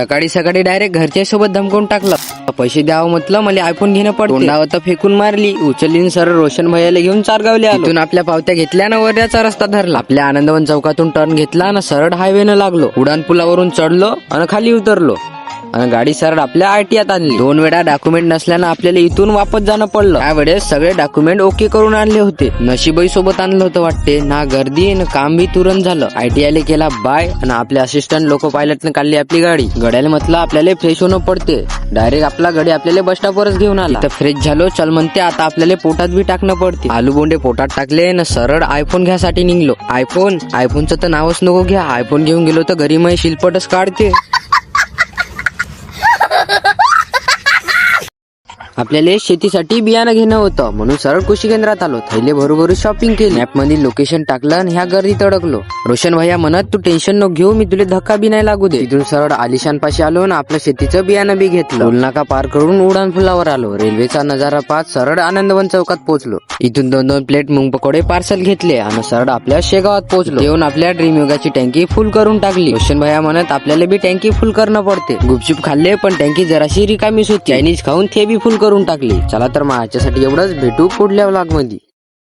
सकाळी सकाळी डायरेक्ट घरच्या सोबत धमकावून टाकलं. पैसे द्यावं म्हटलं, मला आयफोन घेणं पडते. तोंडावर तर फेकून मारली, उचललीन सर रोशन भैयाला घेऊन चारगावले आलो. इथून आपल्या पावत्या घेतल्या ना वर्ध्याचा रस्ता धरला. आपल्या आनंदवन चौकातून टर्न घेतला ना सरळ हायवेनं लागलो. उडान पुलावरून चढलो आणि खाली उतरलो आणि गाडी सरळ आपल्या आयटीआत आणली. 2 वेळा डॉक्युमेंट नसल्यानं आपल्याला इथून वापस जाणं पडलं. त्यावेळेस सगळे डॉक्युमेंट ओके करून आणले होते. नशीबही सोबत आणलं होतं वाटते. ना गर्दी ना काम बी तुरंत झालं. आयटीआयला केला बाय आणि आपले असिस्टंट लोको पायलटने काढली आपली गाडी. गड्याला म्हटलं आपल्याला फ्रेश होणं पडते. डायरेक्ट आपला गाडी आपल्याला बस स्टॉपवरच घेऊन आला. फ्रेश झालो. चल म्हणते आता आपल्याला पोटात बी टाकणं पडते. आलू बोंडे पोटात टाकले ना सरळ आयफोन घ्यासाठी निघलो. आयफोनचं तर नावच नको घ्या. आयफोन घेऊन गेलो तर घरी मग शिलपटच काढते. आपल्याला शेतीसाठी बियाणं घेणं होतं म्हणून सरळ कृषी केंद्रात आलो. थैले भरू शॉपिंग केली. मॅप मध्ये लोकेशन टाकलं आणि ह्या गर्दीत अडकलो. रोशन भैया म्हणत तू टेन्शन नको घेऊ, मी तुला धक्का बी नाही लागू दे. तिथून सरळ आलिशान पाशी आलो आणि आपलं शेतीचं बियाणं बी घेतलं. टोलनाका पार करून उडान पुलावर आलो. रेल्वेचा नजारा पाहत सरळ आनंदवन चौकात पोहोचलो. इथून 2 प्लेट मुंग पकोडे पार्सल घेतले आणि सरळ आपल्या शेगावात पोहोचलो. येऊन आपल्या ड्रीम योगाची टँकी फुल करून टाकली. रोशन भैया म्हणत आपल्याला बी टँकी फुल करणं पडते. गुपचूप खाल्ले पण टँकी जराशी रिकामीच होती. चायनीज खाऊन ते बी फुल करून टाकली. चला तर माझ्यासाठी एवढंच. भेटू पुढल्या व्लॉग मध्ये.